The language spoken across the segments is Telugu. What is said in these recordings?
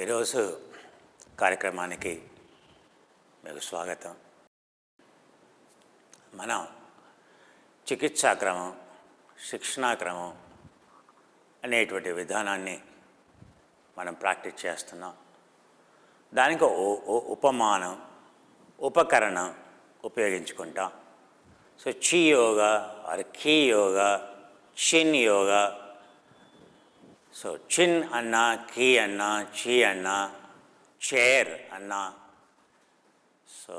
ఈరోజు కార్యక్రమానికి మీకు స్వాగతం. మనం చికిత్సాక్రమం, శిక్షణాక్రమం అనేటువంటి విధానాన్ని మనం ప్రాక్టీస్ చేస్తున్నాం. దానికి ఉపమానం, ఉపకరణం ఉపయోగించుకుంటాం. సో చి యోగా ఆర్ కీ యోగా, చిన్ యోగా. సో చిన్ అన్నా, కీ అన్నా, చి అన్నా, చైర్ అన్నా, సో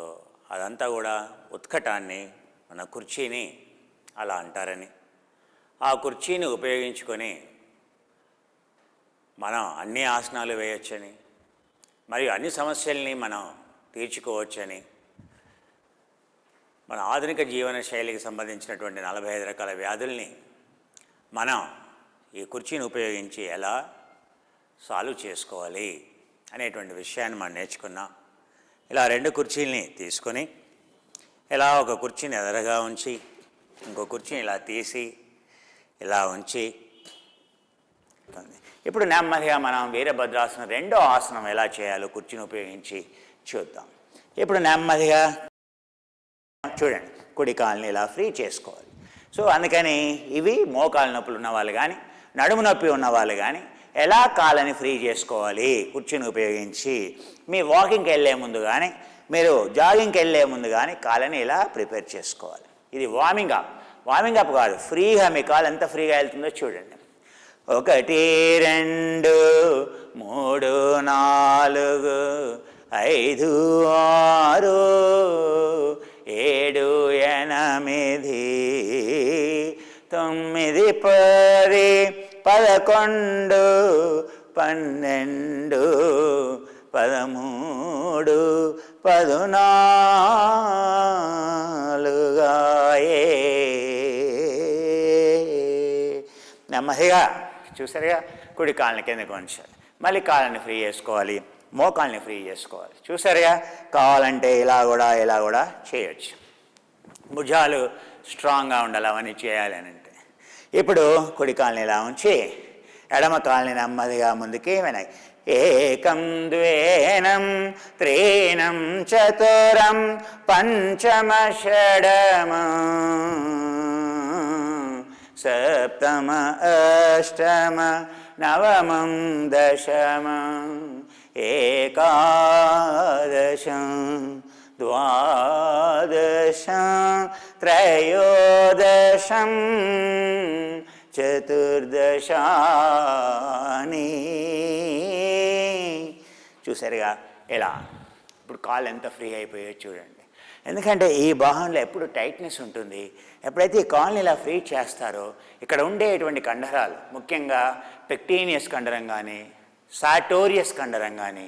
అదంతా కూడా ఉత్కటాన్ని, మన కుర్చీని అలా అంటారని, ఆ కుర్చీని ఉపయోగించుకొని మనం అన్ని ఆసనాలు వేయొచ్చని, మరియు అన్ని సమస్యల్ని మనం తీర్చుకోవచ్చని, మన ఆధునిక జీవన శైలికి సంబంధించినటువంటి 45 రకాల వ్యాధుల్ని మనం ఈ కుర్చీని ఉపయోగించి ఎలా సాల్వ్ చేసుకోవాలి అనేటువంటి విషయాన్ని మనం నేర్చుకున్నాం. ఇలా 2 కుర్చీల్ని తీసుకొని ఇలా ఒక కుర్చీని ఎదురుగా ఉంచి ఇంకో కుర్చీని ఇలా తీసి ఇలా ఉంచి, ఇప్పుడు నెమ్మదిగా మనం వీరభద్రాసనం 2వ ఆసనం ఎలా చేయాలో కుర్చీని ఉపయోగించి చూద్దాం. ఇప్పుడు నెమ్మదిగా చూడండి, కుడి కాళ్ళని ఇలా ఫ్రీ చేసుకోవాలి. సో అందుకని ఇవి మోకాళ్ళ నొప్పులు ఉన్నవాళ్ళు కానీ, నడుము నొప్పి ఉన్నవాళ్ళు కానీ ఎలా కాళ్ళని ఫ్రీ చేసుకోవాలి కుర్చీని ఉపయోగించి, మీ వాకింగ్కి వెళ్ళే ముందు కానీ, మీరు జాగింగ్కి వెళ్ళే ముందు కానీ కాళ్ళని ఇలా ప్రిపేర్ చేసుకోవాలి. ఇది వార్మింగ్ అప్. వార్మింగ్ అప్ కాదు, ఫ్రీగా మీ కాలు ఎంత ఫ్రీగా వెళ్తుందో చూడండి. 1 2 3 4 5 6 7 8 9 10 11 12 13 14 నెమ్మదిగా చూసారుగా, కుడి కాళ్ళని కిందకి ఉంచాలి. మళ్ళీ కాళ్ళని ఫ్రీ చేసుకోవాలి, మోకాళ్ళని ఫ్రీ చేసుకోవాలి. చూసారుగా, కావాలంటే ఇలా కూడా చేయొచ్చు. భుజాలు స్ట్రాంగ్గా ఉండాలి అవన్నీ చేయాలి అని అంటే. ఇప్పుడు కుడి కాళ్ళని ఇలా ఉంచి ఎడమ కాళ్ళని నెమ్మదిగా ముందుకి వెనక్కి. ఏకం ద్వేనం త్రీణం చతురం పంచమ షడమ సప్తమ అష్టమ నవమం దశమం ఏకాదశం ద్వాదశం త్రయోదశం చతుర్దశాని. చూసారుగా ఇలా. ఇప్పుడు కాళ్ళు ఎంత ఫ్రీ అయిపోయాయో చూడండి. ఎందుకంటే ఈ భాగంలో ఎప్పుడు టైట్నెస్ ఉంటుంది. ఎప్పుడైతే ఈ కాళ్ళని ఇలా ఫ్రీ చేస్తారో ఇక్కడ ఉండేటువంటి కండరాలు, ముఖ్యంగా పెక్టీనియస్ కండరం కానీ, సాటోరియస్ కండరం కానీ,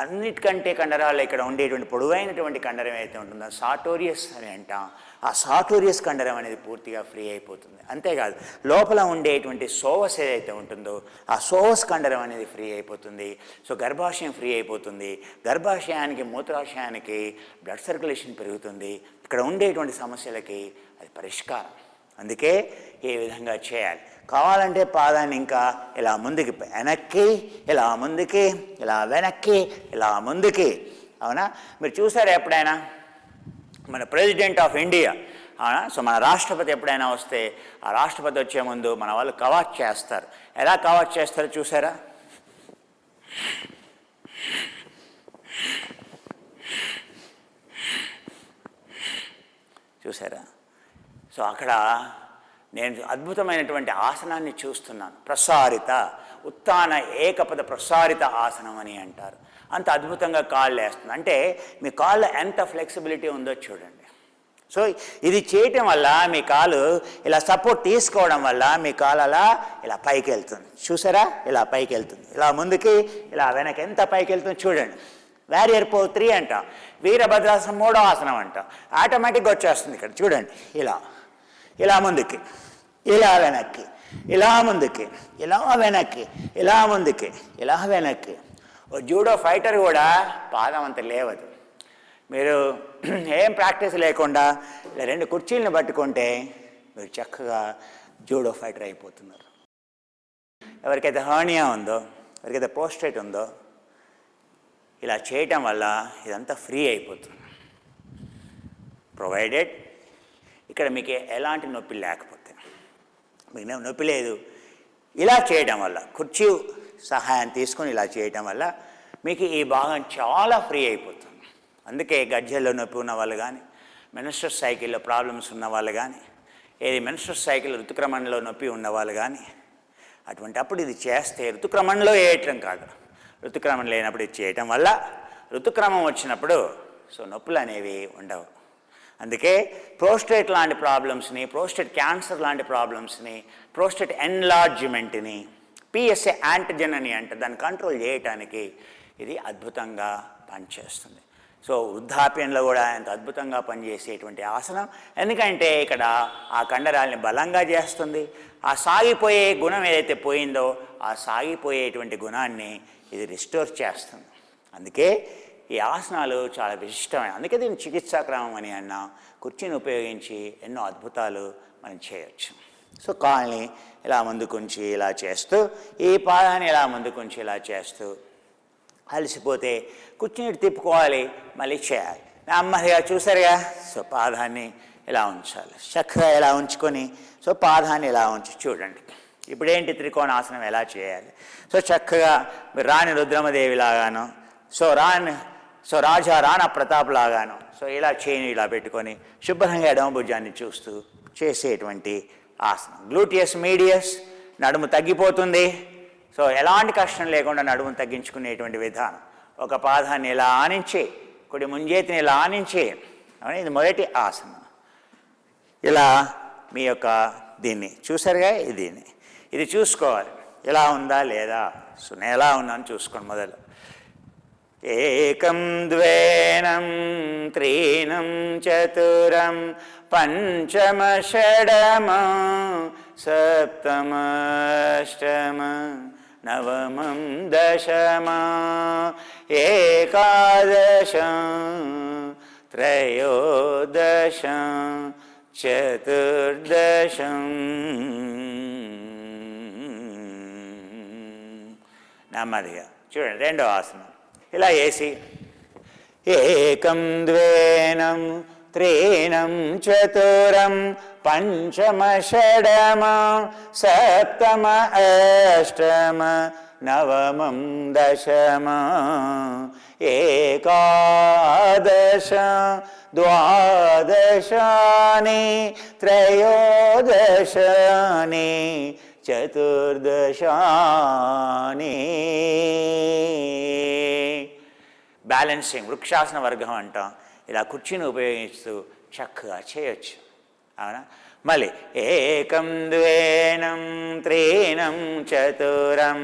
అన్నిటికంటే కండరాలు ఇక్కడ ఉండేటువంటి పొడవైనటువంటి కండరం ఏదైతే ఉంటుందో సాటోరియస్ అని అంటాం. ఆ సాటోరియస్ కండరం అనేది పూర్తిగా ఫ్రీ అయిపోతుంది. అంతేకాదు, లోపల ఉండేటువంటి సోవస్ ఏదైతే ఉంటుందో ఆ సోవస్ కండరం అనేది ఫ్రీ అయిపోతుంది. సో గర్భాశయం ఫ్రీ అయిపోతుంది. గర్భాశయానికి, మూత్రాశయానికి బ్లడ్ సర్క్యులేషన్ పెరుగుతుంది. ఇక్కడ ఉండేటువంటి సమస్యలకి అది పరిష్కారం. అందుకే ఏ విధంగా చేయాలి. కావాలంటే పాదాన్ని ఇంకా ఇలా ముందుకి వెనక్కి, ఇలా ముందుకి, ఇలా వెనక్కి, ఇలా ముందుకి. అవునా? మీరు చూసారా ఎప్పుడైనా మన ప్రెసిడెంట్ ఆఫ్ ఇండియా, అవునా? సో మన రాష్ట్రపతి ఎప్పుడైనా వస్తే ఆ రాష్ట్రపతి వచ్చే ముందు మన వాళ్ళు కవాచ్ చేస్తారు. ఎలా కవాచ్ చేస్తారో చూసారా? చూసారా? సో అక్కడ నేను అద్భుతమైనటువంటి ఆసనాన్ని చూస్తున్నాను. ప్రసారిత ఉత్తాన ఏకపద ప్రసారిత ఆసనం అని అంటారు. అంత అద్భుతంగా కాళ్ళు వేస్తుంది. అంటే మీ కాళ్ళు ఎంత ఫ్లెక్సిబిలిటీ ఉందో చూడండి. సో ఇది చేయటం వల్ల మీ కాలు ఇలా సపోర్ట్ తీసుకోవడం వల్ల మీ కాలు అలా ఇలా పైకి వెళ్తుంది. చూసారా? ఇలా పైకి వెళ్తుంది. ఇలా ముందుకి, ఇలా వెనక్కి ఎంత పైకి వెళ్తుంది చూడండి. వారియర్ పోజ్ 3 అంటాం. వీరభద్రాసనం 3వ ఆసనం అంటాం. ఆటోమేటిక్గా వచ్చేస్తుంది ఇక్కడ చూడండి. ఇలా ముందుకి, ఇలా వెనక్కి, ఇలా ముందుకి, ఇలా వెనక్కి, ఇలా ముందుకి, ఇలా వెనక్కి. ఓ జూడో ఫైటర్ కూడా పాదం అంత లేవదు. మీరు ఏం ప్రాక్టీస్ లేకుండా 2 కుర్చీలను పట్టుకుంటే మీరు చక్కగా జూడో ఫైటర్ అయిపోతున్నారు. ఎవరికైతే హర్నియా ఉందో, ఎవరికైతే పోస్ట్రేట్ ఉందో ఇలా చేయటం వల్ల ఇదంతా ఫ్రీ అయిపోతుంది. ప్రొవైడెడ్ ఇక్కడ మీకు ఎలాంటి నొప్పి లేకపోతే, మీకు నొప్పి లేదు, ఇలా చేయడం వల్ల కుర్చీ సహాయం తీసుకొని ఇలా చేయటం వల్ల మీకు ఈ భాగం చాలా ఫ్రీ అయిపోతుంది. అందుకే గజ్జల్లో నొప్పి ఉన్న వాళ్ళు కానీ, మెన్స్ట్రల్ సైకిల్లో ప్రాబ్లమ్స్ ఉన్న వాళ్ళు కానీ, ఏది మెన్స్ట్రల్ సైకిల్ ఋతుక్రమంలో నొప్పి ఉన్నవాళ్ళు కానీ, అటువంటి అప్పుడు ఇది చేస్తే ఋతుక్రమంలో వేయటం కాదు, ఋతుక్రమం లేనప్పుడు ఇది చేయటం వల్ల ఋతుక్రమం వచ్చినప్పుడు నొప్పులు అనేవి ఉండవు. అందుకే ప్రోస్టేట్ లాంటి ప్రాబ్లమ్స్ని, ప్రోస్టేట్ క్యాన్సర్ లాంటి ప్రాబ్లమ్స్ని, ప్రోస్టేట్ ఎన్లార్జ్మెంట్ని పిఎస్ఏ యాంటిజెన్ అని అంటే దాన్ని కంట్రోల్ చేయటానికి ఇది అద్భుతంగా పనిచేస్తుంది. వృద్ధాప్యంలో కూడా ఎంత అద్భుతంగా పనిచేసేటువంటి ఆసనం. ఎందుకంటే ఇక్కడ ఆ కండరాలని బలంగా చేస్తుంది. ఆ సాగిపోయే గుణం ఏదైతే పోయిందో ఆ సాగిపోయేటువంటి గుణాన్ని ఇది రిస్టోర్ చేస్తుంది. అందుకే ఈ ఆసనాలు చాలా విశిష్టమైన, అందుకే దీన్ని చికిత్సాక్రమం అని అన్నా. కుర్చీని ఉపయోగించి ఎన్నో అద్భుతాలు మనం చేయొచ్చు. కాల్ని ఇలా ముందుకుంచి ఇలా చేస్తూ, ఈ పాదాన్ని ఇలా ముందుకుంచి ఇలా చేస్తూ, అలసిపోతే కుర్చీని తిప్పుకోవాలి, మళ్ళీ చేయాలి. నెమ్మదిగా చూసారుగా. పాదాన్ని ఇలా ఉంచాలి, చక్కగా ఇలా ఉంచుకొని పాదాన్ని ఇలా ఉంచి చూడండి. ఇప్పుడేంటి త్రికోణాసనం ఎలా చేయాలి? చక్కగా మీరు రాణి రుద్రమదేవి లాగాను, రాజా రాణా ప్రతాప్ లాగాను ఇలా చేయిని ఇలా పెట్టుకొని శుభ్రంగా ఎడమ భుజాన్ని చూస్తూ చేసేటువంటి ఆసనం. గ్లూటియస్ మీడియస్, నడుము తగ్గిపోతుంది. ఎలాంటి కష్టం లేకుండా నడుమును తగ్గించుకునేటువంటి విధానం. ఒక పాదాన్ని ఇలా ఆనించి, కుడి ముంజేతిని ఇలా ఆనించి, ఇది మొదటి ఆసనం. ఇలా మీ యొక్క దీన్ని చూసారుగా, ఇది చూసుకోవాలి ఎలా ఉందా లేదా. నేను ఎలా ఉన్నాను చూసుకోండి. మొదలు ఏకం ద్వేనం త్రీణం చతురం పంచమ షడమ సప్తమ అష్టమ నవమం దశమ ఏకాదశ త్రయోదశ చతుర్దశం. నెమ్మదిగా చూడండి. రెండో ఆసనం ఇలా వేసి ఏకం ద్వేనం త్రీణం చతురం పంచమ షడమ సప్తమ అష్టమ నవమం దశమ ఏకాదశ ద్వాదశాని త్రయోదశాని చతుర్దశాని. బ్యాలెన్సింగ్ వృక్షాసన వర్గం అంటాం. ఇలా కుర్చీని ఉపయోగిస్తూ చక్కగా చేయొచ్చు. అవునా? మళ్ళీ ఏకం ద్వేనం త్రీణం చతురం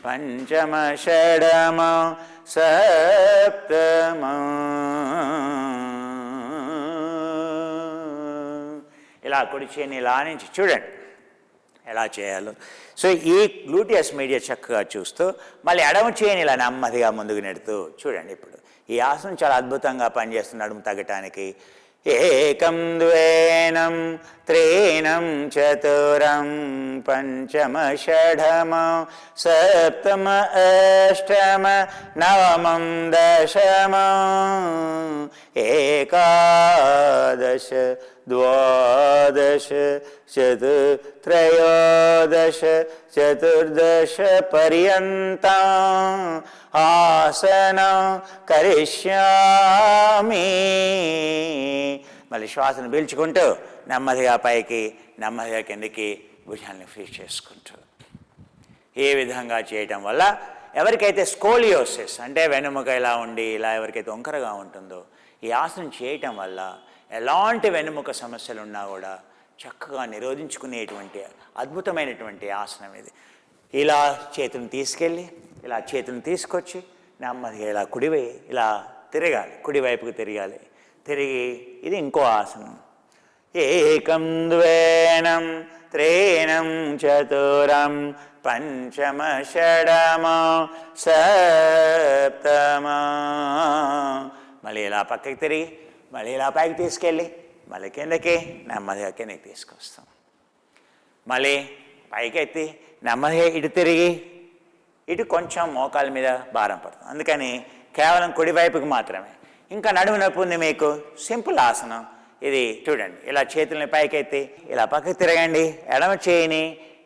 పంచమ షడమ సప్తమ. ఇలా కుడి చేయిని ఇలా నుంచి చూడండి ఎలా చేయాలో. ఈ గ్లూటియస్ మీడియా చక్కగా చూస్తూ మళ్ళీ ఎడమ చేయిని ఇలా నెమ్మదిగా ముందుకు నెడుతూ చూడండి. ఇప్పుడు ఈ ఆసనం చాలా అద్భుతంగా పనిచేస్తున్నాడు తగ్గటానికి. ఏకం ద్వేనం త్రీణం చతురం పంచమ షడమ సప్తమ అష్టమ నవమం దశమ ఏకాదశ ద్వాదశ త్రయోదశ చతుర్దశ పర్యంతం ఆసన కరిష్యామి. మళ్ళీ శ్వాసను పీల్చుకుంటూ నెమ్మదిగా పైకి, నెమ్మదిగా కిందకి భుజాన్ని ఫ్రీ చేసుకుంటూ ఏ విధంగా చేయటం వల్ల ఎవరికైతే స్కోలియోసిస్ అంటే వెన్నెముక ఇలా ఉండి ఇలా ఎవరికైతే వంకరగా ఉంటుందో ఈ ఆసనం చేయటం వల్ల ఎలాంటి వెన్నెముక సమస్యలు ఉన్నా కూడా చక్కగా నిరోధించుకునేటువంటి అద్భుతమైనటువంటి ఆసనం ఇది. ఇలా చేతులను తీసుకెళ్ళి ఇలా చేతులను తీసుకొచ్చి నెమ్మదిగా ఇలా ఇలా తిరగాలి, కుడివైపుకు తిరగాలి. తిరిగి ఇది ఇంకో ఆసనం. ఏకం ద్వేనం త్రీణం చతురం పంచమ షడమ సప్తమ. మళ్ళీ ఇలా పక్కకి తిరిగి మళ్ళీ ఇలా పైకి తీసుకెళ్ళి మళ్ళీ కిందకి నెమ్మదిగా కిందకి తీసుకొస్తాం. మళ్ళీ పైకి ఎత్తి నెమ్మదిగా ఇటు తిరిగి ఇటు కొంచెం మోకాల మీద భారం పడుతుంది. అందుకని కేవలం కుడివైపుకి మాత్రమే. ఇంకా నడుము నొప్పి ఉంది మీకు, సింపుల్ ఆసనం ఇది. చూడండి, ఇలా చేతుల్ని పైకెత్తి ఇలా పక్కకి తిరగండి. ఎడమ చేయిని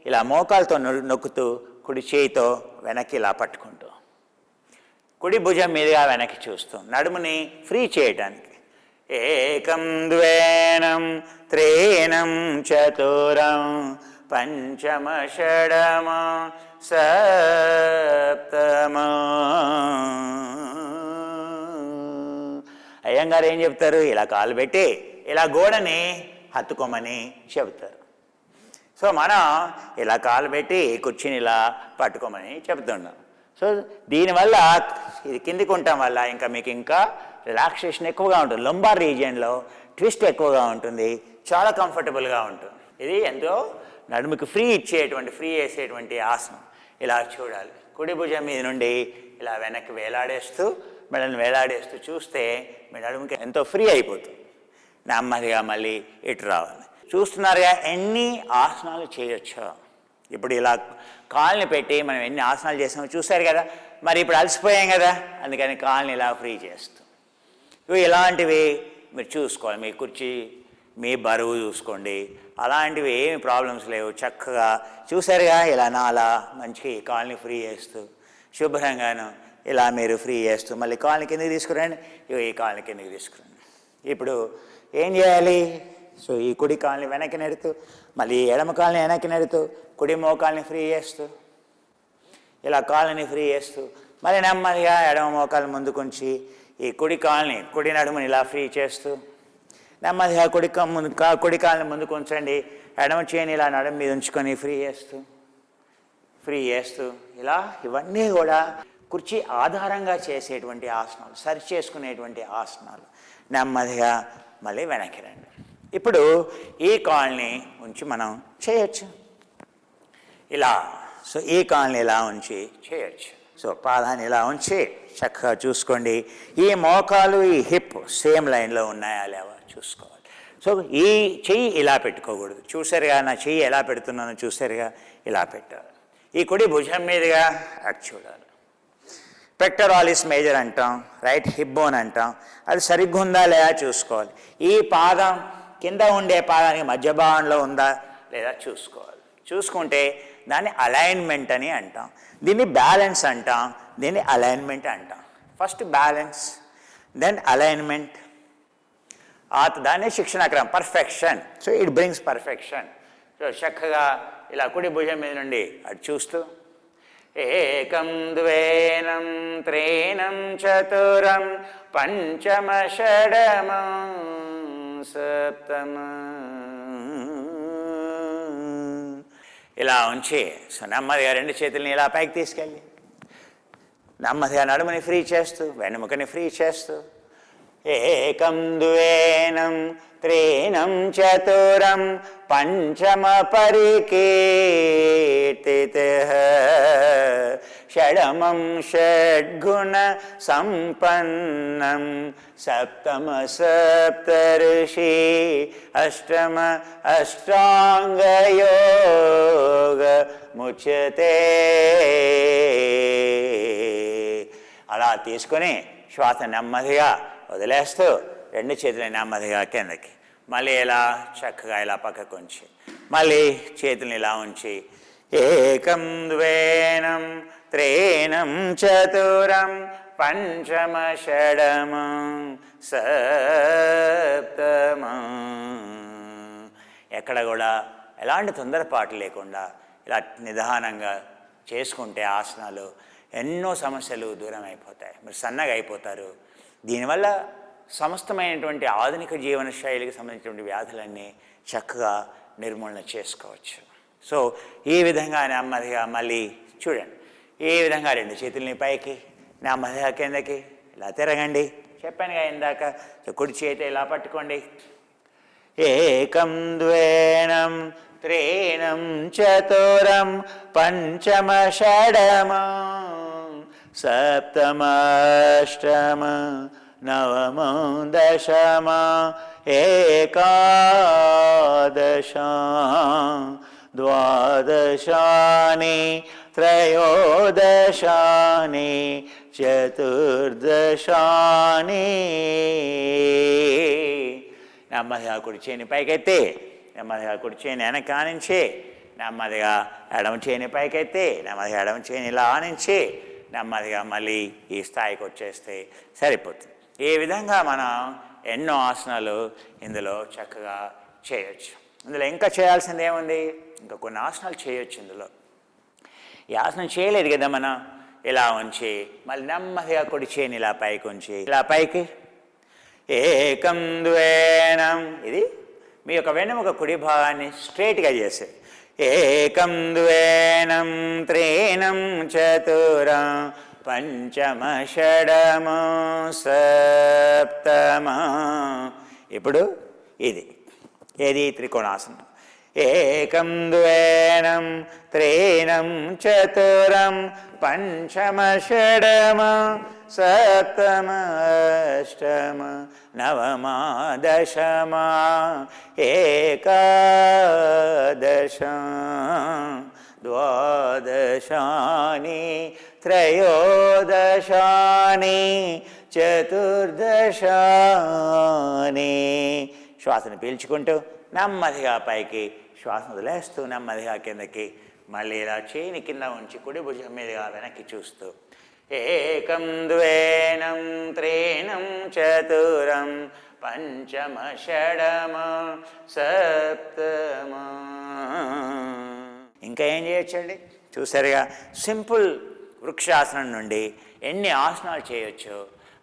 ఇలా మోకాలతో నొక్కుతూ కుడి చేయితో వెనక్కి ఇలా పట్టుకుంటూ కుడి భుజం మీదుగా వెనక్కి చూస్తూ నడుముని ఫ్రీ చేయటానికి. ఏకం ద్వేనం త్రీణం చతురం పంచమ షడమ సప్తమ. అయ్యంగారు ఏం చెప్తారు? ఇలా కాలు పెట్టి ఇలా గోడని హత్తుకోమని చెబుతారు. సో మనం ఇలా కాలు పెట్టి కుర్చీని ఇలా పట్టుకోమని చెప్తున్నాం. సో దీనివల్ల ఇది కిందికి ఉండటం వల్ల ఇంకా మీకు ఇంకా రిలాక్సేషన్ ఎక్కువగా ఉంటుంది. లంబార్ రీజియన్లో ట్విస్ట్ ఎక్కువగా ఉంటుంది, చాలా కంఫర్టబుల్గా ఉంటుంది. ఇది ఎంతో నడుముకి ఫ్రీ చేసేటువంటి ఆసనం. ఇలా చూడాలి, కుడి భుజం మీద నుండి ఇలా వెనక్కి వేలాడేస్తూ మెడని వేలాడేస్తూ చూస్తే మీ నడుముకి ఎంతో ఫ్రీ అయిపోతుంది. నెమ్మదిగా మళ్ళీ ఇటు రావాలి. చూస్తున్నారుగా ఎన్ని ఆసనాలు చేయొచ్చో. ఇప్పుడు ఇలా కాళ్ళని పెట్టి మనం ఎన్ని ఆసనాలు చేసామో చూసారు కదా. మరి ఇప్పుడు అలసిపోయాం కదా, అందుకని కాళ్ళని ఇలా ఫ్రీ చేస్తాం. ఇవి ఇలాంటివి మీరు చూసుకోవాలి. మీ కుర్చీ మీ బరువు చూసుకోండి, అలాంటివి ఏమి ప్రాబ్లమ్స్ లేవు. చక్కగా చూసారుగా ఇలా నాలా మంచిగా ఈ కాళ్ళని ఫ్రీ చేస్తూ శుభ్రంగాను ఇలా మీరు ఫ్రీ చేస్తూ మళ్ళీ కాళ్ళని కిందకి తీసుకురండి. ఈ కాళ్ళని కిందకి తీసుకురండి. ఇప్పుడు ఏం చేయాలి? సో ఈ కుడి కాళ్ళని వెనక్కి నెడుతూ మళ్ళీ ఎడమ కాళ్ళని వెనక్కి నెడుతూ కుడి మోకాల్ని ఫ్రీ చేస్తూ ఇలా కాళ్ళని ఫ్రీ చేస్తూ మళ్ళీ నెమ్మదిగా ఎడమ మోకాలు ముందుకుంచి ఈ కుడి కాళ్ళని కుడి నడుముని ఇలా ఫ్రీ చేస్తూ నెమ్మదిగా కుడి కాళ్ళని ముందుకు ఉంచండి. ఎడమ చేయిని ఇలా నడుము మీద ఉంచుకొని ఫ్రీ చేస్తూ ఇలా ఇవన్నీ కూడా కుర్చీ ఆధారంగా చేసేటువంటి ఆసనాలు, సరి చేసుకునేటువంటి ఆసనాలు. నెమ్మదిగా మళ్ళీ వెనక్కి రండి. ఇప్పుడు ఈ కాళ్ళని ఉంచి మనం చేయొచ్చు ఇలా. సో ఈ కాళ్ళని ఇలా ఉంచి చేయొచ్చు. సో పాదాన్ని ఇలా ఉంచి చక్కగా చూసుకోండి. ఈ మోకాలు ఈ హిప్ సేమ్ లైన్లో ఉన్నాయా లేవా చూసుకోవాలి. సో ఈ చెయ్యి ఇలా పెట్టుకోకూడదు. చూసారుగా నా చెయ్యి ఎలా పెడుతున్నానో చూసారుగా, ఇలా పెట్టాలి. ఈ కుడి భుజం మీదుగా అటు చూడాలి. పెక్టరాలిస్ మేజర్ అంటాం, రైట్ హిప్ బోన్ అంటాం. అది సరిగ్గా ఉందా లేదా చూసుకోవాలి. ఈ పాదం కింద ఉండే పాదానికి మధ్య భాగంలో ఉందా లేదా చూసుకోవాలి. చూసుకుంటే దాన్ని అలైన్మెంట్ అని అంటాం, దీన్ని బ్యాలెన్స్ అంటాం, దీన్ని అలైన్మెంట్ అంటాం. ఫస్ట్ బ్యాలెన్స్, దెన్ అలైన్మెంట్, దాన్ని శిక్షణాక్రమం perfection. So it brings perfection. So చక్కగా ఇలా కుడి భుజం మీద నుండి అటు చూస్తూ ఏకం ద్వేనం త్రీణం చతురం పంచమ షడమ సప్తమ ఇలా ఉంచి సో నెమ్మదిగా రెండు చేతుల్ని ఇలా పైకి తీసుకెళ్ళి నెమ్మదిగా నడుముని ఫ్రీ చేస్తూ వెనుముకని ఫ్రీ చేస్తూ ఏకం ద్వేనం త్రీణం చతురం పంచమ పరికీర్తితః షడమం షడ్గుణ సంపన్నం సప్తమ సప్తర్షి అష్టమ అష్టాంగయోగ ముచ్యతే. అలా తీసుకొని శ్వాస నెమ్మదిగా వదిలేస్తూ రెండు చేతులు నెమ్మదిగా కిందకి మళ్ళీ ఇలా చక్కగా ఇలా పక్కకు ఉంచి మళ్ళీ చేతుల్ని ఇలా ఉంచి ఏకం ద్వేనం త్రీణం చతురం పంచమ షడమ సప్తమ. ఎక్కడ కూడా ఎలాంటి తొందరపాటు లేకుండా ఇలా నిదానంగా చేసుకుంటే ఆసనాలు ఎన్నో సమస్యలు దూరం అయిపోతాయి. మీరు సన్నగా అయిపోతారు. దీనివల్ల సమస్తమైనటువంటి ఆధునిక జీవన శైలికి సంబంధించినటువంటి వ్యాధులన్నీ చక్కగా నిర్మూలన చేసుకోవచ్చు. సో ఈ విధంగా నెమ్మదిగా మళ్ళీ చూడండి. ఈ విధంగా రెండు చేతుల్ని పైకి నెమ్మదిగా కిందకి ఇలా తిరగండి. చెప్పానుగా ఇందాక. కుడి చేతి ఇలా పట్టుకోండి. ఏకం ద్వేనం త్రీణం చతురం పంచమ షడమ సప్తమాష్టమ నవమ దశమ ఏకాదశ ద్వాదశాని త్రయోదశాని చతుర్దశాని. నెమ్మదిగా కుడి చేయిని పైకెత్తి, నెమ్మదిగా కుడి చేయిని వెనక ఆనించి, నెమ్మదిగా ఎడమ చేయిని పైకెత్తి, నెమ్మదిగా ఎడమ చేయిని ఇలా ఆనించి, నెమ్మదిగా మళ్ళీ ఈ స్థాయికి వచ్చేస్తే సరిపోతుంది. ఈ విధంగా మనం ఎన్నో ఆసనాలు ఇందులో చక్కగా చేయొచ్చు. ఇందులో ఇంకా చేయాల్సింది ఏముంది? ఇంకా కొన్ని ఆసనాలు చేయొచ్చు ఇందులో. ఈ ఆసనం చేయలేదు కదా మనం. ఇలా ఉంచి మళ్ళీ నెమ్మదిగా కుడి చేయిని ఇలా పైకి ఉంచి, ఇలా పైకి ఏకం ద్వేనం. ఇది మీ యొక్క వెన్నెముక కుడి భాగాన్ని స్ట్రైట్గా చేసేది. ఏకం ద్వేనం త్రీణం చతురం పంచమ షడమ సప్తమ. ఇప్పుడు ఇది ఏది? త్రికోణాసనం. ఏకం ద్వేనం త్రీణం చతురం పంచమ షడమ సప్తమ అష్టమ నవమ దశమ ఏకాదశ ద్వాదశాని త్రయోదశాని చతుర్దశాని. శ్వాసను పీల్చుకుంటూ నెమ్మదిగా పైకి, శ్వాసను వదిలేస్తూ నెమ్మదిగా కిందకి, మళ్ళీ ఇలా చేయిని కింద ఉంచి కుడి భుజం మీదుగా వెనక్కి చూస్తూ ఏకం ద్వేనం త్రీణం చతురం పంచమ షడమ సప్తమ. ఇంకా ఏం చేయొచ్చండి? చూసారుగా, సింపుల్ వృక్షాసనం నుండి ఎన్ని ఆసనాలు చేయొచ్చో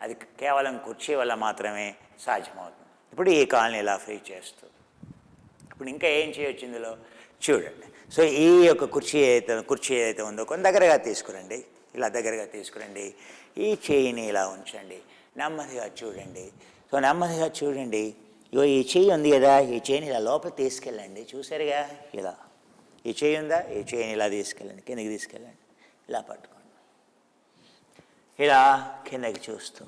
అది కేవలం కుర్చీ వల్ల మాత్రమే సాధ్యమవుతుంది. ఇప్పుడు ఈ కాల్ని ఇలా ఫ్రీ చేస్తూ ఇప్పుడు ఇంకా ఏం చేయొచ్చు ఇందులో చూడండి. సో ఈ యొక్క కుర్చీ ఏదైతే ఉందో కొంత దగ్గరగా తీసుకురండి, ఇలా దగ్గరగా తీసుకురండి. ఈ చేయిని ఇలా ఉంచండి, నెమ్మదిగా చూడండి. సో నెమ్మదిగా చూడండి. ఇగో ఈ చేయి ఉంది కదా, ఈ చేయిని ఇలా లోపల తీసుకెళ్ళండి. చూసారుగా, ఇలా ఈ చేయి ఉందా, ఈ చేయిని ఇలా తీసుకెళ్ళండి, కిందకి తీసుకెళ్ళండి. ఇలా పట్టుకోండి, ఇలా కిందకి చూస్తూ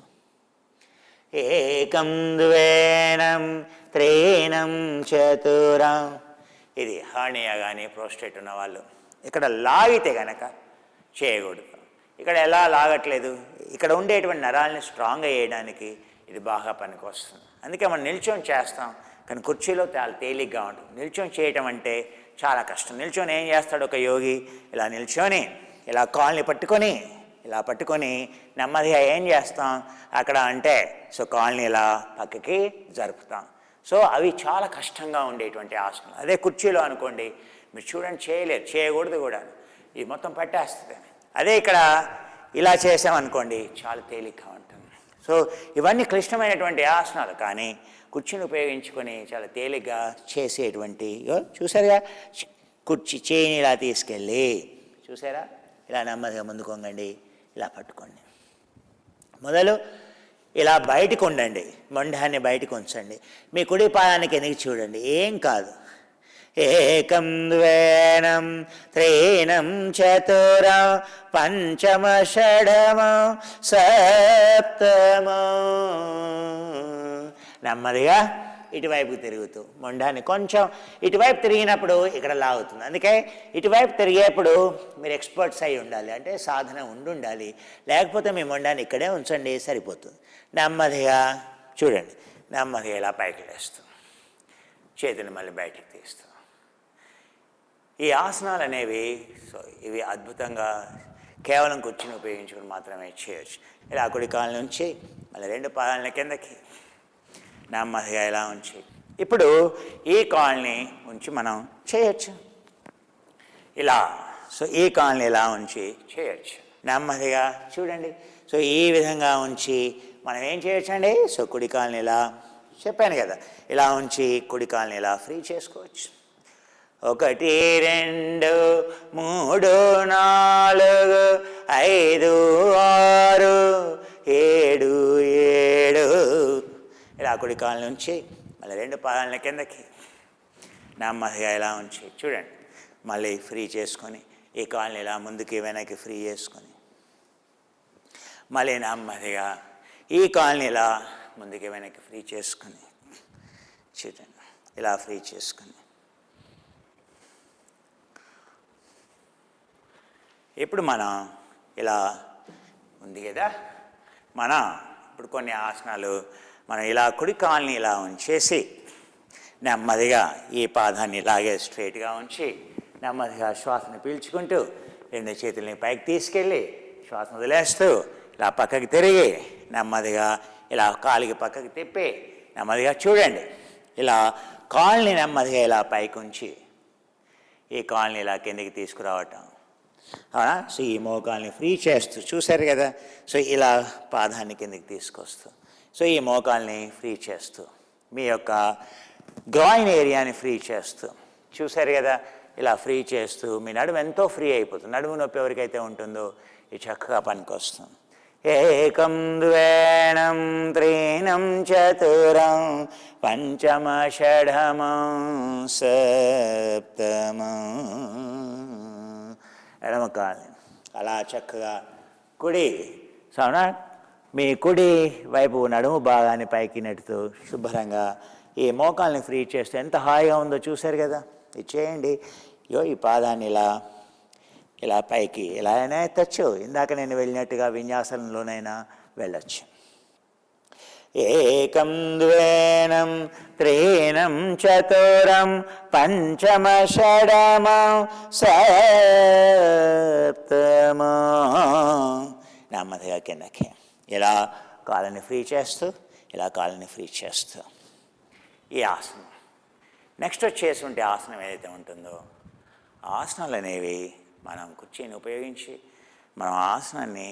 ఏకం ద్వేనం త్రీణం చతురం. ఇది హర్నియా కానీ ప్రోస్టేట్ ఉన్న వాళ్ళు ఇక్కడ లాగితే కనుక చేయకూడదు. ఇక్కడ ఎలా లాగట్లేదు, ఇక్కడ ఉండేటువంటి నరాలని స్ట్రాంగ్గా చేయడానికి ఇది బాగా పనికి వస్తుంది. అందుకే మనం నిల్చొని చేస్తాం, కానీ కుర్చీలో చాలా తేలిగ్గా ఉంటుంది. నిల్చొని చేయటం అంటే చాలా కష్టం. నిల్చొని ఏం చేస్తాడు ఒక యోగి? ఇలా నిల్చొని ఇలా కాల్ని పట్టుకొని, ఇలా పట్టుకొని నెమ్మదిగా ఏం చేస్తాం అక్కడ అంటే, సో కాల్ని ఇలా పక్కకి జరుపుతాం. సో అవి చాలా కష్టంగా ఉండేటువంటి ఆసనాలు. అదే కుర్చీలో అనుకోండి, మీరు చూడండి చేయలేరు, చేయకూడదు కూడా, ఇది మొత్తం పట్టేస్తుంది. అదే ఇక్కడ ఇలా చేసామనుకోండి చాలా తేలిగ్గా ఉంటుంది. సో ఇవన్నీ క్లిష్టమైనటువంటి ఆసనాలు, కానీ కుర్చీని ఉపయోగించుకొని చాలా తేలిగ్గా చేసేటువంటి. చూసారుగా, కుర్చీ చేయిని ఇలా తీసుకెళ్ళి, చూసారా, ఇలా నెమ్మదిగా ముందుకు వంగండి, ఇలా పట్టుకోండి. మొదలు ఇలా బయటకు ఉండండి, మొండాన్ని బయటకు ఉంచండి. మీ కుడి పాదానికి ఎనికి చూడండి, ఏం కాదు. ఏకం ద్వేనం త్రీణం చతురం పంచమ షడమ సప్తమ. నెమ్మదిగా ఇటువైపు తిరుగుతూ మొండాన్ని కొంచెం ఇటువైపు తిరిగినప్పుడు ఇక్కడ లాగుతుంది. అందుకే ఇటువైపు తిరిగేప్పుడు మీరు ఎక్స్పర్ట్స్ అయి ఉండాలి, అంటే సాధన ఉండాలి. లేకపోతే మీ మొండాన్ని ఇక్కడే ఉంచండి, సరిపోతుంది. నెమ్మదిగా చూడండి, నెమ్మదిగా ఇలా పైకి లేస్తాం, చేతిని మళ్ళీ బయటికి తీస్తాం. ఈ ఆసనాలు అనేవి సో ఇవి అద్భుతంగా కేవలం కూర్చుని ఉపయోగించుకుని మాత్రమే చేయొచ్చు. ఇలా కుడి కాళ్ళ నుంచి మళ్ళీ రెండు పాదాలని కిందకి నెమ్మదిగా ఇలా ఉంచి, ఇప్పుడు ఈ కాల్ని ఉంచి మనం చేయొచ్చు ఇలా. సో ఈ కాల్ని ఇలా ఉంచి చేయొచ్చు నెమ్మదిగా చూడండి. సో ఈ విధంగా ఉంచి మనం ఏం చేయొచ్చండి, సో కుడి కాల్ని ఇలా చెప్పాను కదా, ఇలా ఉంచి కుడి కాల్ని ఇలా ఫ్రీ చేసుకోవచ్చు. 1 2 3 4 5 6 7 7. ఇలా కుడి కాళ్ళ నుంచి మళ్ళీ రెండు పాదాలని కిందకి నెమ్మదిగా ఇలా ఉంచి చూడండి, మళ్ళీ ఫ్రీ చేసుకొని ఈ కాళ్ళని ఇలా ముందుకి వెనక్కి ఫ్రీ చేసుకొని మళ్ళీ నెమ్మదిగా ఈ కాళ్ళని ఇలా ముందుకి వెనక్కి ఫ్రీ చేసుకొని చూడండి, ఇలా ఫ్రీ చేసుకొని ఇప్పుడు మనం ఇలా ఉంది కదా. మనం ఇప్పుడు కొన్ని ఆసనాలు మనం ఇలా కుడి కాల్ని ఇలా ఉంచేసి నెమ్మదిగా ఈ పాదాన్ని ఇలాగే స్ట్రైట్గా ఉంచి నెమ్మదిగా శ్వాసను పీల్చుకుంటూ 2 చేతుల్ని పైకి తీసుకెళ్ళి శ్వాసను వదిలేస్తూ ఇలా పక్కకి తిరిగి నెమ్మదిగా ఇలా కాలికి పక్కకి తిప్పి నెమ్మదిగా చూడండి. ఇలా కాల్ని నెమ్మదిగా ఇలా పైకి ఉంచి ఈ కాల్ని ఇలా కిందకి తీసుకురావటం, అవునా. సో ఈ మోకాల్ని ఫ్రీ చేస్తూ చూశారు కదా. సో ఇలా పాదాన్ని కిందకి తీసుకొస్తూ సో ఈ మోకాల్ని ఫ్రీ చేస్తూ మీ యొక్క గ్రాయిన్ ఏరియాని ఫ్రీ చేస్తూ చూశారు కదా. ఇలా ఫ్రీ చేస్తూ మీ నడుము ఎంతో ఫ్రీ అయిపోతుంది. నడుము నొప్పి ఎవరికైతే ఉంటుందో ఇది చక్కగా పనికొస్తుంది. ఏకం ద్వేనం త్రీణం చతురం పంచమ షఢమం సప్తమం. ఎడమ కాలు అలా చక్కగా కుడి సౌనా మీ కుడి వైపు నడుము భాగాన్ని పైకి నెట్టుతూ శుభ్రంగా ఈ మోకాల్ని ఫ్రీ చేస్తే ఎంత హాయిగా ఉందో చూశారు కదా. ఇది చేయండి. ఈ పాదాన్ని ఇలా పైకి ఎలా అయినా ఎత్తచ్చు. ఇందాక నేను వెళ్ళినట్టుగా విన్యాసంలోనైనా వెళ్ళచ్చు. ఏకం ద్వేనం త్రీణం చతురం పంచమ షఢమం సప్తమం. నెమ్మదిగా కిందకి ఇలా కాళ్ళని ఫ్రీ చేస్తూ ఇలా కాళ్ళని ఫ్రీ చేస్తూ ఈ ఆసనం. నెక్స్ట్ వచ్చేసి ఉంటే ఆసనం ఏదైతే ఉంటుందో ఆసనాలు అనేవి మనం కుర్చీని ఉపయోగించి మనం ఆసనాన్ని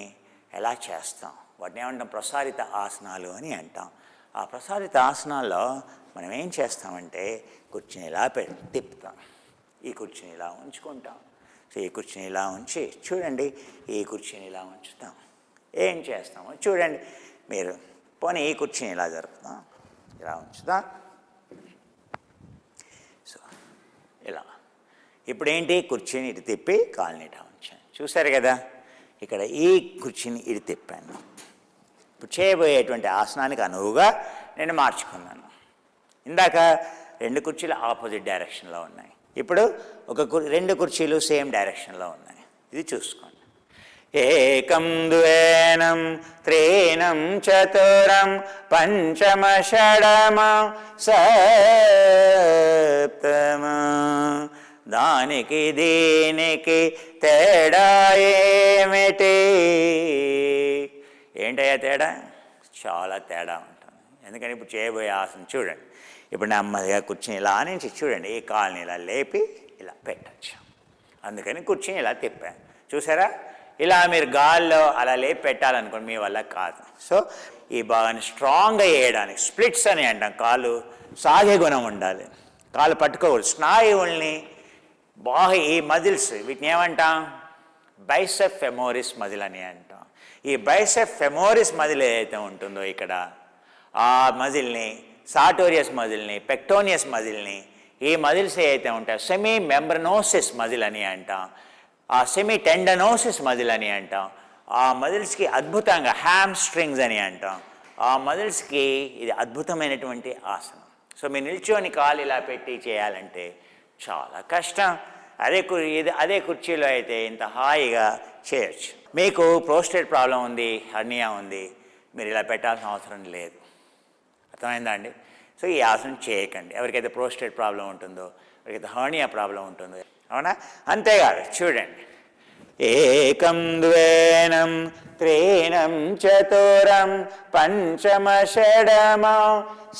ఎలా చేస్తాం వాటిని ఏమంటాం ప్రసారిత ఆసనాలు అని అంటాం. ఆ ప్రసారిత ఆసనాల్లో మనం ఏం చేస్తామంటే కుర్చీని ఇలా తిప్పుతాం, ఈ కుర్చీని ఇలా ఉంచుకుంటాం. సో ఈ కుర్చీని ఇలా ఉంచి చూడండి, ఈ కుర్చీని ఇలా ఉంచుతాం. ఏం చేస్తామో చూడండి మీరు. పోనీ ఈ కుర్చీని ఇలా జరుపుతాం, ఇలా ఉంచుతాం. సో ఇలా ఇప్పుడు ఏంటి కుర్చీని ఇటు తిప్పి కాళ్ళని ఇటా ఉంచాను. చూశారు కదా. ఇక్కడ ఈ కుర్చీని ఇటు తిప్పాను. ఇప్పుడు చేయబోయేటువంటి ఆసనానికి అనువుగా నేను మార్చుకున్నాను. ఇందాక 2 కుర్చీలు ఆపోజిట్ డైరెక్షన్లో ఉన్నాయి. ఇప్పుడు 2 కుర్చీలు సేమ్ డైరెక్షన్లో ఉన్నాయి. ఇది చూసుకోండి. ఏకం ద్వేనం త్రీణం చతురం పంచమ షఢమం సప్తమం. దానికి దీనికి తేడా ఏమిటి? ఏంటయ్యా తేడా? చాలా తేడా ఉంటుంది. ఎందుకని ఇప్పుడు చేయబోయే ఆసనం చూడండి. ఇప్పుడు నెమ్మదిగా కూర్చుని ఇలా నుంచి చూడండి, ఈ కాళ్ళని ఇలా లేపి ఇలా పెట్టచ్చు. అందుకని కూర్చుని ఇలా తిప్పాను. చూసారా? ఇలా మీరు గాల్లో అలా లేపి పెట్టాలనుకోండి మీ వల్ల కాదు. సో ఈ భాగాన్ని స్ట్రాంగ్గా వేయడానికి స్ప్లిట్స్ అని అంటాం. కాళ్ళు సాగే గుణం ఉండాలి, కాళ్ళు పట్టుకోకూడదు. స్నాయువుల్ని బాగా ఈ మజిల్స్ వీటిని ఏమంటాం? బైసెప్ ఫెమోరిస్ మజిల్ అని అంటాం. ఈ బైసెప్ ఫెమోరిస్ మజిల్ ఏదైతే ఉంటుందో ఇక్కడ ఆ మజిల్ని, సాటోరియస్ మజిల్ని, పెక్టోనియస్ మజిల్ని, ఈ మజిల్స్ ఏవైతే ఉంటాయో సెమీ మెంబ్రనోసిస్ మజిల్ అని అంటాం, ఆ సెమీ టెండనోసిస్ మజిల్ అని అంటాం. ఆ మజిల్స్కి అద్భుతంగా హ్యామ్ స్ట్రింగ్స్ అని అంటాం. ఆ మజిల్స్కి ఇది అద్భుతమైనటువంటి ఆసనం. సో మీరు నిల్చొని కాలు ఇలా పెట్టి చేయాలంటే చాలా కష్టం. అదే కుర్చీలో అయితే ఇంత హాయిగా చేయొచ్చు. మీకు ప్రోస్టేట్ ప్రాబ్లం ఉంది, హర్నియా ఉంది, మీరు ఇలా పెట్టాల్సిన అవసరం లేదు. అర్థమైందా అండి? సో ఈ ఆసనం చేయకండి. ఎవరికైతే ప్రోస్టేట్ ప్రాబ్లం ఉంటుందో, ఎవరికైతే హర్నియా ప్రాబ్లం ఉంటుందో, అవునా? అంతేకాదు చూడండి. ఏకం ద్వేనం త్రీణం చతురం పంచమ షఢమం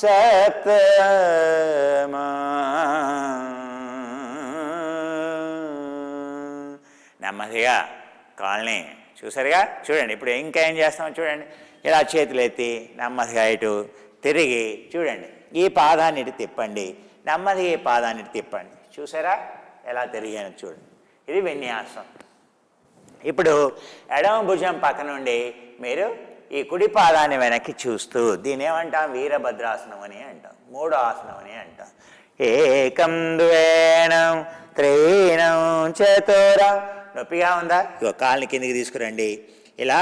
సప్తమం. నెమ్మదిగా కాళ్ళని చూసారుగా. చూడండి ఇప్పుడు ఇంకా ఏం చేస్తామో చూడండి. ఇలా చేతులు ఎత్తి నెమ్మదిగా ఇటు తిరిగి చూడండి, ఈ పాదాన్ని ఇటు తిప్పండి, నెమ్మదిగా ఈ పాదాన్ని ఇటు తిప్పండి. చూసారా ఎలా తిరిగాను చూడండి. ఇది విన్యాసం. ఇప్పుడు ఎడమ భుజం పక్క నుండి మీరు ఈ కుడి పాదాన్ని వెనక్కి చూస్తూ దీని ఏమంటాం? వీరభద్రాసనం అని అంటాం, 3వ ఆసనం అని అంటాం. ఏకం ద్వేనం త్రీణం చతురం. నొప్పిగా ఉందా? ఇక కాళ్ళని కిందికి తీసుకురండి, ఇలా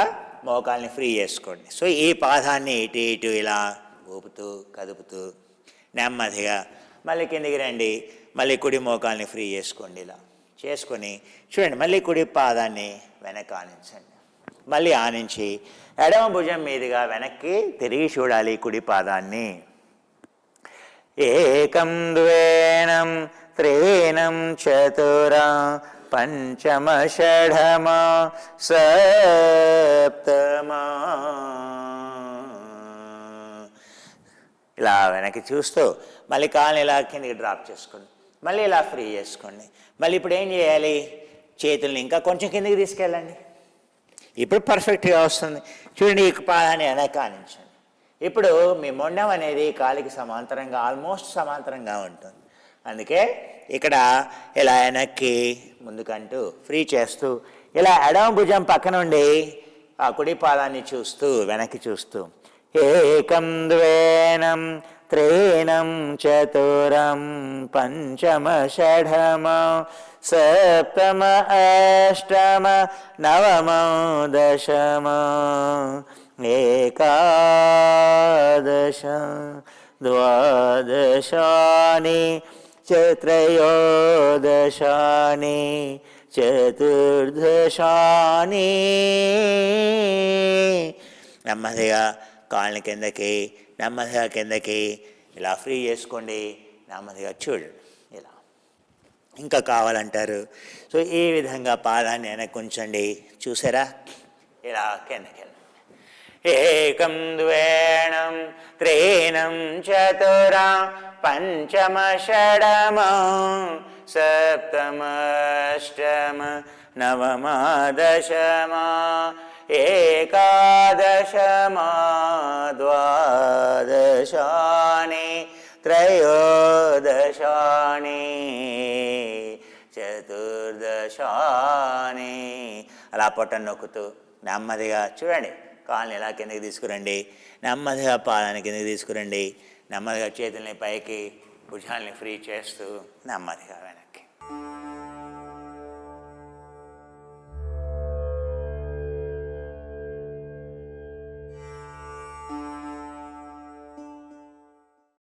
మోకాల్ని ఫ్రీ చేసుకోండి. సో ఈ పాదాన్ని ఇటు ఇటు ఇలా ఊపుతూ కదుపుతూ నెమ్మదిగా మళ్ళీ కిందికి రండి, మళ్ళీ కుడి మోకాల్ని ఫ్రీ చేసుకోండి. ఇలా చేసుకొని చూడండి, మళ్ళీ కుడి పాదాన్ని వెనకానించండి. మళ్ళీ ఆనించి ఎడమ భుజం మీదుగా వెనక్కి తిరిగి చూడాలి కుడి పాదాన్ని. ఏకం ద్వేనం త్రీణం చతురా పంచమ షఢమా సప్తమా. ఇలా వెనక్కి చూస్తూ మళ్ళీ కాళ్ళని ఇలా కిందకి డ్రాప్ చేసుకోండి, మళ్ళీ ఇలా ఫ్రీ చేసుకోండి. మళ్ళీ ఇప్పుడు ఏం చేయాలి, చేతుల్ని ఇంకా కొంచెం కిందకి తీసుకెళ్ళండి. ఇప్పుడు పర్ఫెక్ట్గా వస్తుంది. చూడండి, ఈ పాదాన్ని వెనక్కి ఆనించండి. ఇప్పుడు మీ మొండం అనేది కాలికి సమాంతరంగా, ఆల్మోస్ట్ సమాంతరంగా ఉంటుంది. అందుకే ఇక్కడ ఇలా వెనక్కి ముందుకంటూ ఫ్రీ చేస్తూ ఇలా ఎడమ భుజం పక్క నుండి ఆ కుడి పాదాన్ని చూస్తూ వెనక్కి చూస్తూ ఏకం ద్వేనం త్రీణం చతురం పంచమ షఢమ సప్తమ అష్టమ నవమ దశమ ఏకాదశ ద్వాదశాని త్రయోదశాని చతుర్దశాని. నెమ్మదిగా కాళ్ళని కిందకి, నెమ్మదిగా కిందకి ఇలా ఫ్రీ చేసుకోండి. నెమ్మదిగా చూడండి, ఇలా ఇంకా కావాలంటారు. సో ఈ విధంగా పాదాన్ని వెనక్కి ఉంచండి. చూసారా, ఇలా కిందకి. ఏకం ద్వేనం త్రీణం చతురా పంచమ షఢమ సప్తమ అష్టమ నవమ దశమ ఏకాదశమ ద్వాదశాని త్రయోదశాని చతుర్దశాని. అలా పొట్టను నొక్కుతూ నెమ్మదిగా చూడండి, కాళ్ళని ఇలా కిందకి తీసుకురండి, నెమ్మదిగా పాదాన్ని కిందకి తీసుకురండి, నెమ్మదిగా చేతుల్ని పైకి, భుజాల్ని ఫ్రీ చేస్తూ నెమ్మదిగా వెనక్కి.